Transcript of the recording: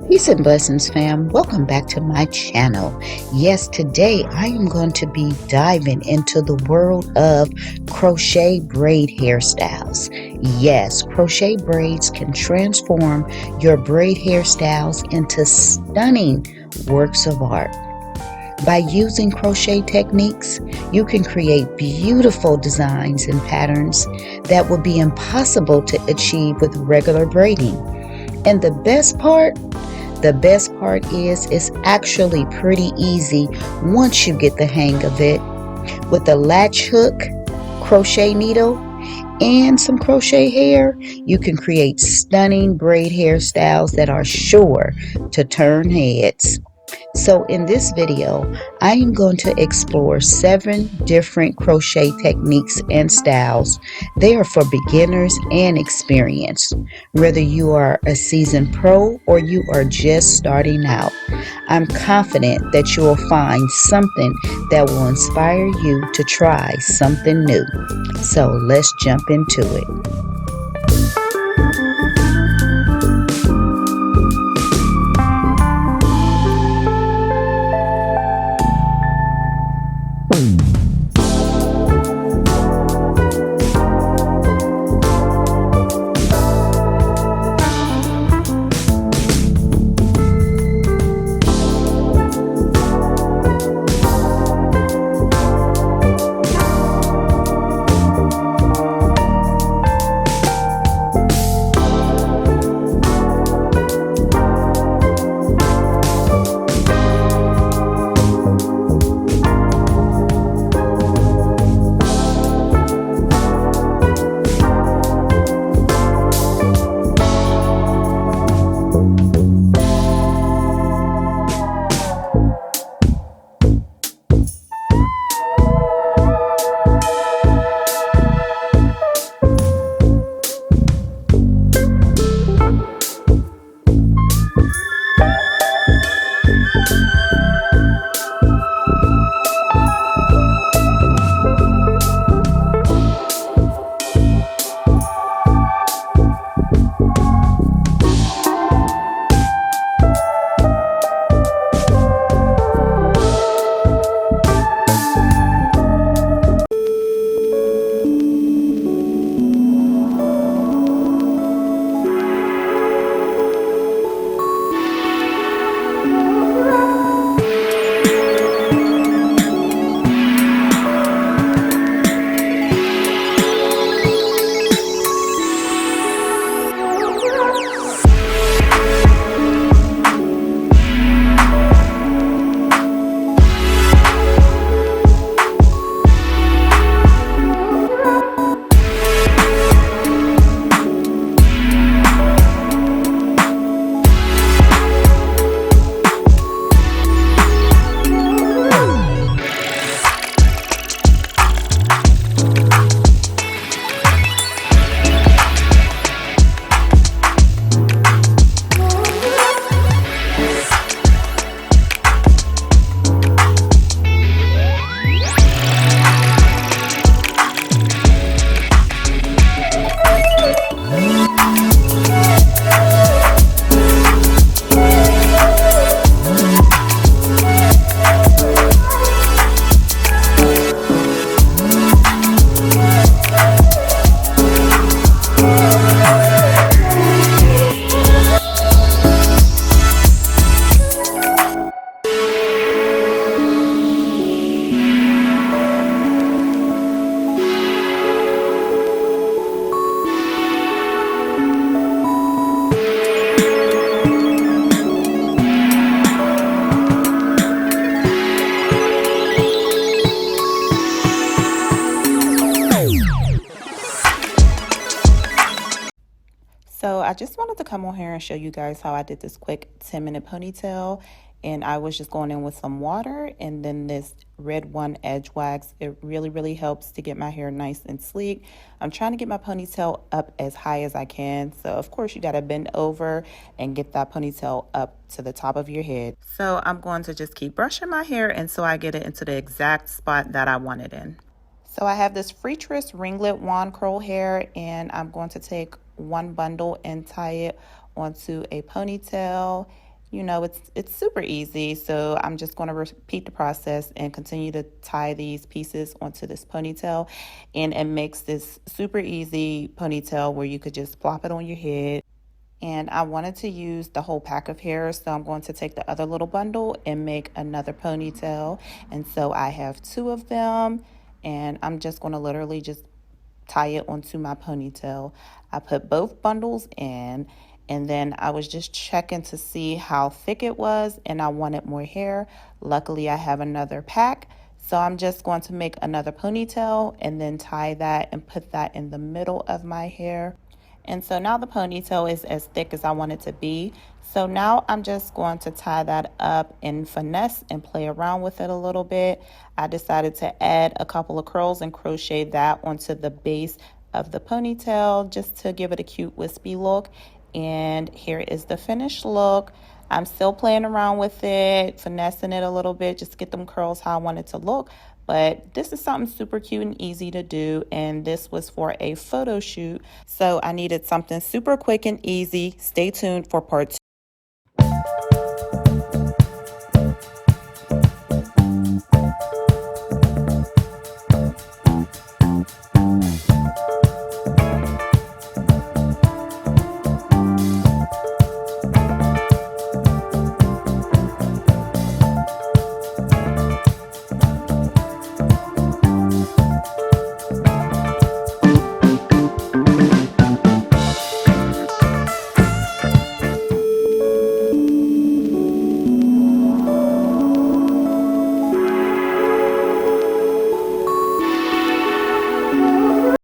Peace and blessings, fam. Welcome back to my channel. Yes, today I am going to be diving into the world of crochet braid hairstyles. Yes, crochet braids can transform your braid hairstyles into stunning works of art. By using crochet techniques, you can create beautiful designs and patterns that would be impossible to achieve with regular braiding. And the best part is it's actually pretty easy once you get the hang of it. With a latch hook, crochet needle, and some crochet hair, you can create stunning braid hairstyles that are sure to turn heads. So in this video, I am going to explore 7 different crochet techniques and styles. They are for beginners and experienced, whether you are a seasoned pro or you are just starting out. I'm confident that you will find something that will inspire you to try something new. So let's jump into it. So I just wanted to come on here and show you guys how I did this quick 10-minute ponytail. And I was just going in with some water and then this red one edge wax. It really helps to get my hair nice and sleek. I'm trying to get my ponytail up as high as I can. So of course you got to bend over and get that ponytail up to the top of your head. So I'm going to just keep brushing my hair until I get it into the exact spot that I want it in. So I have this free twist ringlet wand curl hair, and I'm going to take one bundle and tie it onto a ponytail. You know, it's super easy, so I'm just going to repeat the process and continue to tie these pieces onto this ponytail, and it makes this super easy ponytail where you could just plop it on your head. And I wanted to use the whole pack of hair, so I'm going to take the other little bundle and make another ponytail. And so I have two of them, and I'm just going to literally just tie it onto my ponytail. I put both bundles in, and then I was just checking to see how thick it was, and I wanted more hair. Luckily, I have another pack, so I'm just going to make another ponytail and then tie that and put that in the middle of my hair. And so now the ponytail is as thick as I want it to be. So now I'm just going to tie that up and finesse and play around with it a little bit. I decided to add a couple of curls and crochet that onto the base of the ponytail just to give it a cute wispy look. And here is the finished look. I'm still playing around with it, finessing it a little bit, just to get them curls how I want it to look. But this is something super cute and easy to do, and this was for a photo shoot, so I needed something super quick and easy. Stay tuned for part 2.